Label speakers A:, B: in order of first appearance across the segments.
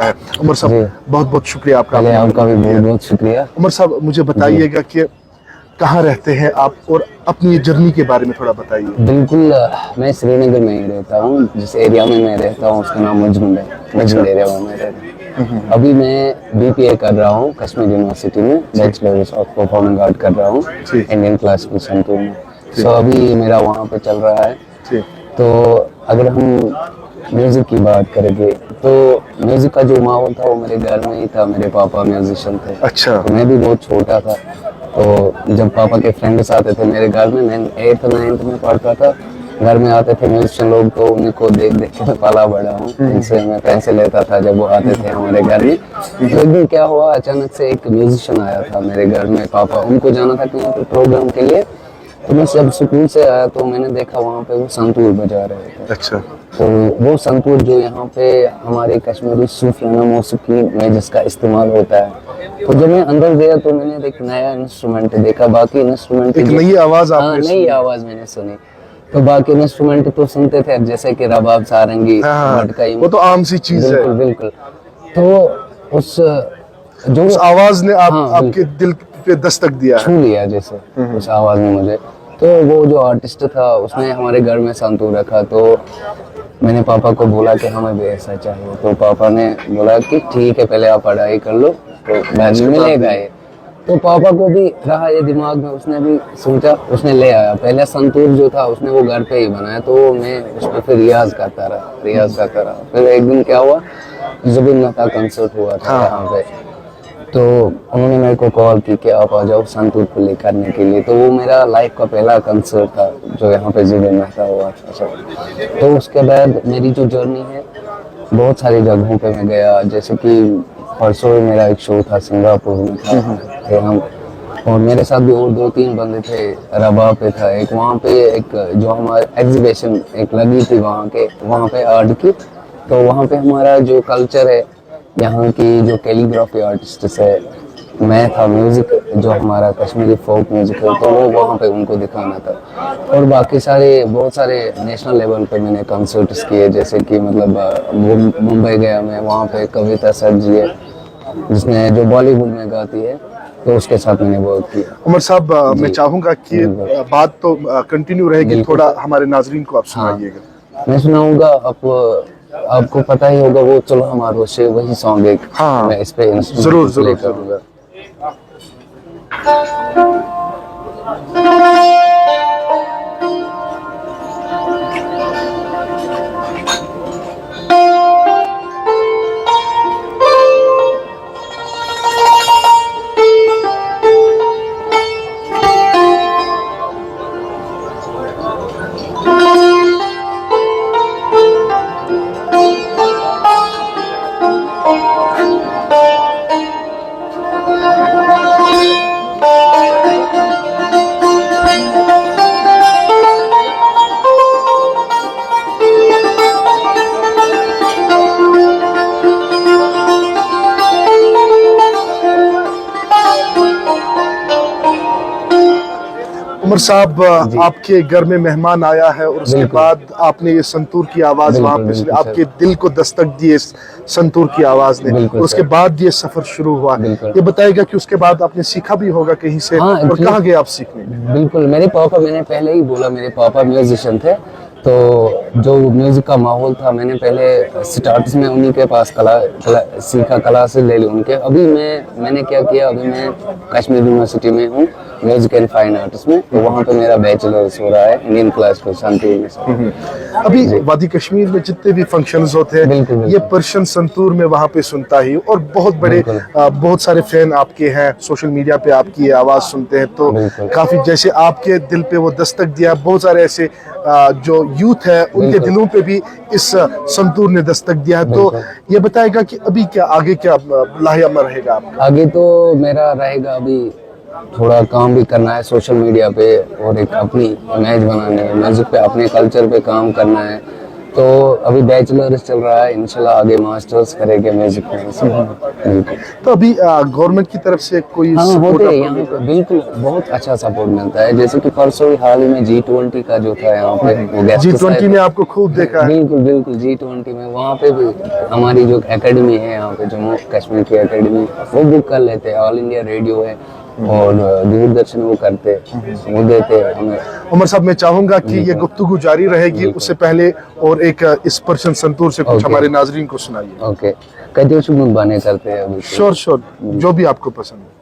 A: है। उमर साहब बहुत बहुत शुक्रिया आपका।
B: आपका भी बहुत बहुत शुक्रिया।
A: उमर साहब मुझे बताइएगा कि कहाँ रहते हैं आप और अपनी जर्नी के बारे में थोड़ा बताइए।
B: बिल्कुल, मैं श्रीनगर में ही रहता हूँ। जिस एरिया में मैं रहता हूँ उसका नाम मजमुंड है। मजमुंड एरिया में मैं रहता हूँ। अभी मैं बीपीए कर रहा हूँ कश्मीर यूनिवर्सिटी में, बैचलर्स ऑफ परफॉर्मिंग आर्ट कर रहा हूँ इंडियन क्लासिकल संतूर में। सो अभी मेरा वहाँ पे चल रहा है। तो अगर हम म्यूजिक की बात करेंगे तो म्यूजिक का जो माहौल था वो मेरे घर में ही था। मेरे पापा म्यूजिशियन थे।
A: अच्छा।
B: तो मैं भी बहुत छोटा था, तो जब पापा के फ्रेंड्स आते थे मेरे घर में, मैं 8th 9th में पढ़ता था, घर में आते थे म्यूजिशियन लोग, तो उनको देख देख के मैं पाला बड़ा हूँ। इनसे मैं पैसे लेता था जब वो आते थे हमारे घर में। तो एक दिन क्या हुआ, अचानक से एक म्यूजिशियन आया था मेरे घर में। पापा उनको जाना था कहीं प्रोग्राम के लिए, तो मैं जब स्कूल से आया तो मैंने देखा वहाँ पे वो संतूर बजा रहे थे।
A: अच्छा।
B: तो वो संतूर जो यहाँ पे हमारे कश्मीरी सूफियाना मौसीकी में जिसका इस्तेमाल होता है, तो जब मैं अंदर गया तो मैंने एक नया इंस्ट्रूमेंट देखा। बाकी इंस्ट्रूमेंट
A: एक नई आवाज आपने
B: सुनी। नई आवाज मैंने सुनी। तो बाकी इंस्ट्रूमेंट तो सुनते थे जैसे कि रबाब, सारंगी, मटका,
A: वो तो आम सी चीज है।
B: बिल्कुल बिल्कुल। तो उस
A: आवाज ने आपके दिल पे दस्तक दिया,
B: छू लिया जैसे उस आवाज ने मुझे। तो वो जो आर्टिस्ट था उसने हमारे घर में संतूर रखा, तो मैंने पापा को बोला कि हमें भी ऐसा चाहिए। तो पापा ने बोला कि ठीक है, पहले आप पढ़ाई कर लो तो बाद में मिलेगा ये। तो पापा को भी रहा ये दिमाग में, उसने भी सोचा, उसने ले आया। पहले संतूर जो था उसने वो घर पे ही बनाया, तो मैं उस पर फिर रियाज करता रहा। फिर एक दिन क्या हुआ, जुबिन का कंसर्ट हुआ था यहाँ पे, तो उन्होंने मेरे को कॉल की कि आप आ जाओ संतूर प्ले करने के लिए। तो वो मेरा लाइफ का पहला कंसर्ट था जो यहाँ पे जुबिन का हुआ था। तो उसके बाद मेरी जो जर्नी है, बहुत सारी जगहों पे मैं गया। जैसे कि परसों मेरा एक शो था सिंगापुर में था हम, और मेरे साथ भी और 2-3 बंदे थे। रबा पे था एक, वहाँ पे एक जो हमारा एग्जीबिशन एक लगी थी वहाँ पे आर्ट की। तो वहाँ पे हमारा जो कल्चर है, यहाँ की जो कैलीग्राफी आर्टिस्ट है, मैं था म्यूजिक जो हमारा कश्मीरी फोक म्यूजिक है, तो वो वहाँ पे उनको दिखाना था। और बाकी बहुत सारे नेशनल लेवल पे मैंने कंसर्ट्स किए। जैसे कि मतलब मुंबई गया मैं, वहाँ पे कविता सर जी है जिसने जो बॉलीवुड में गाती है, तो उसके साथ मैंने वर्क किया।
A: उमर साहब मैं चाहूंगा कि बात तो कंटिन्यू रहेगी, थोड़ा हमारे नाजरीन को आप सुनाइएगा।
B: मैं सुनाऊंगा। आपको पता ही होगा वो चलो हमारो से वही सॉन्ग एक, मैं इस पे
A: जरूर करूंगा। उमर साहब आपके घर में मेहमान आया है और उसके बाद आपने ये संतूर की आवाज वहाँ पे सुनी, आपके दिल को दस्तक दी संतूर की आवाज ने, और उसके बाद ये सफर शुरू हुआ। ये बताएगा कि उसके बाद आपने सीखा भी होगा कहीं से, और कहाँ गए आप सीखने?
B: बिल्कुल, मैंने पहले ही बोला मेरे पापा म्यूजिशियन थे, तो जो म्यूजिक का माहौल था मैंने पहले स्टार्ट में उन्हीं के पास सीखा, क्लासेस ले ली उनके। अभी मैंने क्या किया, अभी मैं कश्मीर यूनिवर्सिटी में हूँ म्यूजिक एंड फाइन आर्ट्स में, तो वहाँ पे मेरा बैचलर्स हो रहा है इंडियन क्लासिकल संतूर में।
A: अभी वादी कश्मीर में जितने भी फंक्शंस होते हैं ये पर्शियन संतूर में वहाँ पे सुनता ही, और बहुत सारे फैन आपके हैं, सोशल मीडिया पे आपकी आवाज सुनते हैं, तो काफी जैसे आपके दिल पे वो दस्तक दिया, बहुत सारे ऐसे जो यूथ है उनके दिलों पे भी इस संतूर ने दस्तक दिया है। तो ये बताएगा कि अभी आगे क्या लाहेअमल रहेगा आपका?
B: आगे तो मेरा रहेगा अभी थोड़ा काम भी करना है सोशल मीडिया पे, और एक अपनी इमेज बनानी है, म्यूजिक पे अपने कल्चर पे काम करना है। तो अभी बैचलर्स चल रहा है, इंशाल्लाह आगे मास्टर्स करेंगे म्यूजिक में। बिल्कुल।
A: तो अभी गवर्नमेंट की तरफ से कोई
B: हाँ
A: support
B: होते हैं
A: आपको
B: यहाँ
A: मिल
B: पे, बिल्कुल बहुत अच्छा सपोर्ट मिलता है। जैसे कि परसों ही हाल ही में G20 का जो था यहाँ पे, वो गेस्ट
A: G20 में आपको खूब देखा है?
B: बिल्कुल बिल्कुल G20 में वहाँ पे भी हमारी जो एकेडमी है यहाँ पे, जम्मू कश्मीर की एकेडमी, वो बुक कर लेते हैं। ऑल इंडिया रेडियो है और दूरदर्शन वो करते वो देते हैं हमें।
A: उमर साहब, मैं चाहूंगा कि ये गुफ्तगू जारी रहेगी, उससे पहले और एक इस पर्सन संतूर से कुछ हमारे नाजरीन को सुनाइए।
B: ओके, कई शुभ बाने करते हैं अभी।
A: श्योर श्योर, जो भी आपको पसंद है।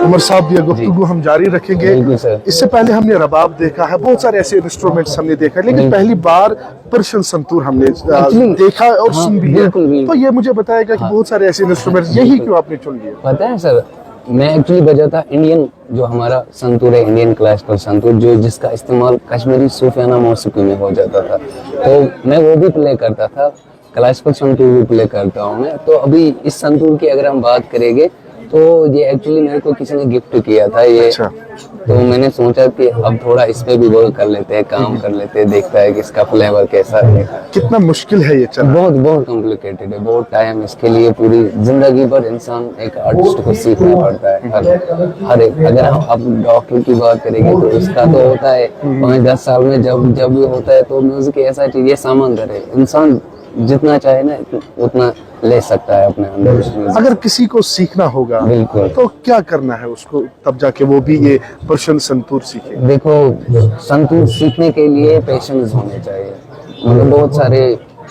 A: उमर साहब, ये गुफ्तगू हम जारी रखेंगे।
B: बिल्कुल सर।
A: इससे पहले हमने रबाब देखा है, बहुत सारे ऐसे इंस्ट्रूमेंट्स हमने देखा है, लेकिन पहली बार पर्शियन संतूर हमने देखा और
B: हाँ,
A: सुन भी है।
B: बिल्कुल, बिल्कुल।
A: तो ये मुझे बताएगा कि बहुत सारे ऐसे इंस्ट्रूमेंट्स, यही क्यों आपने चुन लिया?
B: पता है सर, मैं एक्चुअली बजाता इंडियन, जो हमारा संतूर है, इंडियन क्लासिकल संतूर, जो जिसका इस्तेमाल कश्मीरी सूफियाना मौसीकी में हो जाता था, तो मैं वो भी प्ले करता था। क्लासिकल संतूर भी प्ले करता हूँ मैं। तो अभी इस संतूर की अगर हम बात करेंगे, तो ये एक्चुअली मेरे को किसी ने गिफ्ट किया था ये।
A: अच्छा।
B: तो मैंने सोचा कि अब थोड़ा इस पे भी वर्क कर लेते हैं, काम कर लेते हैं, देखता है कि इसका फ्लेवर कैसा है।
A: कितना मुश्किल है ये चलना?
B: बहुत बहुत कॉम्प्लिकेटेड है, बहुत टाइम इसके लिए, पूरी जिंदगी भर इंसान एक आर्टिस्ट को सीखना पड़ता है। हर एक, अगर हम अब डॉक्टर की बात करेंगे तो उसका तो होता है 5-10 साल में जब भी होता है। तो म्यूजिक ऐसा चीज, ये समंदर है, इंसान जितना चाहे ना उतना ले सकता है अपने अंदर।
A: अगर किसी को सीखना होगा
B: बिल्कुल,
A: तो क्या करना है उसको, तब जाके वो भी ये पर्शियन संतूर सीखे?
B: देखो, संतूर सीखने के लिए पेशेंस होने चाहिए। मतलब बहुत सारे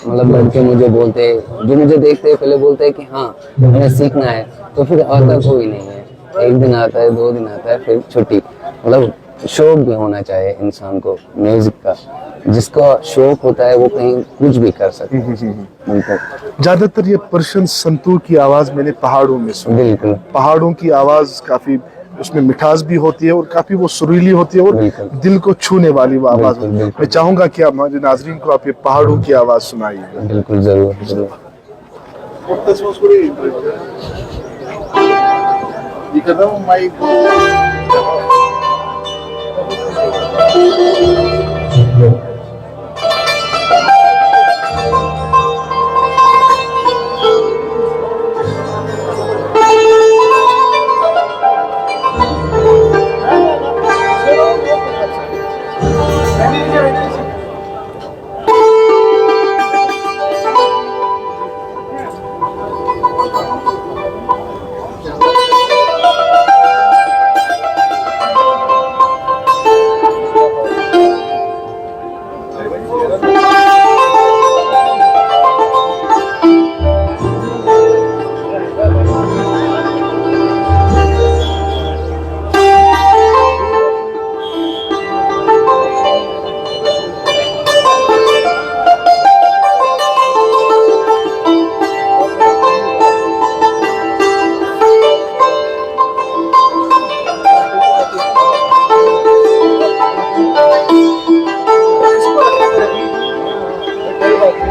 B: लड़के मुझे बोलते हैं, जो मुझे देखते हैं पहले बोलते हैं कि हाँ हमें सीखना है, तो फिर आता कोई नहीं है। 1 दिन आता है, 2 दिन आता है, फिर छुट्टी। मतलब शौक भी होना चाहिए इंसान को म्यूजिक का। जिसका शौक होता है वो कहीं कुछ भी कर सकता है।
A: ज्यादातर ये पर्शियन संतूर की आवाज मैंने पहाड़ों में सुनी।
B: बिल्कुल,
A: पहाड़ों की आवाज काफी, उसमें मिठास भी होती है और काफी वो सुरीली होती है और दिल को छूने वाली वो आवाज होती है। मैं चाहूंगा कि आप हमारे नाजरीन को आप ये पहाड़ों की आवाज सुनाइए।
B: बिल्कुल, जरूर जरूर।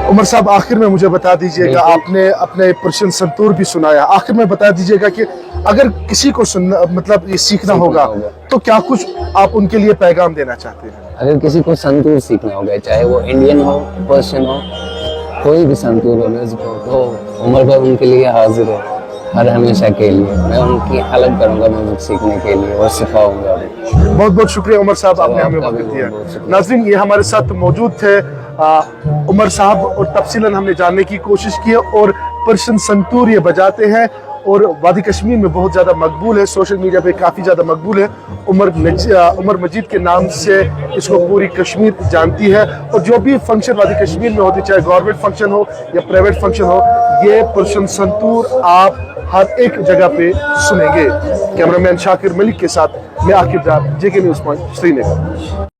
A: उमर साहब, आखिर में मुझे बता दीजिएगा, आपने अपने पर्शियन संतूर भी सुनाया, आखिर में बता दीजिएगा कि अगर किसी को सुनना, मतलब ये सीखना होगा, तो क्या कुछ आप उनके लिए पैगाम देना चाहते हैं?
B: अगर किसी को संतूर सीखना होगा, चाहे वो इंडियन हो, पर्शियन हो, कोई भी संतूर हो, म्यूजिक हो, तो उमर भाई उनके लिए हाजिर है हर हमेशा के लिए। मैं उनकी हेल्प करूंगा म्यूजिक सीखने के लिए और सिखाऊंगा।
A: बहुत बहुत शुक्रिया उमर साहब, आपने हमें वक्त दिया। नाज़रीन, ये हमारे साथ मौजूद थे उमर साहब, और तफसीलन हमने जानने की कोशिश की और पर्शियन संतूर ये बजाते हैं और वादी कश्मीर में बहुत ज़्यादा मकबूल है, सोशल मीडिया पे काफ़ी ज़्यादा मकबूल है। उमर मजीद के नाम से इसको पूरी कश्मीर जानती है। और जो भी फंक्शन वादी कश्मीर में होती, चाहे गवर्नमेंट फंक्शन हो या प्राइवेट फंक्शन हो, ये पर्शियन संतूर आप हर एक जगह पे सुनेंगे। कैमरामैन शाकिर मलिक के साथ मैं आकिब डार, JK न्यूज़ पॉइंट, श्रीनगर।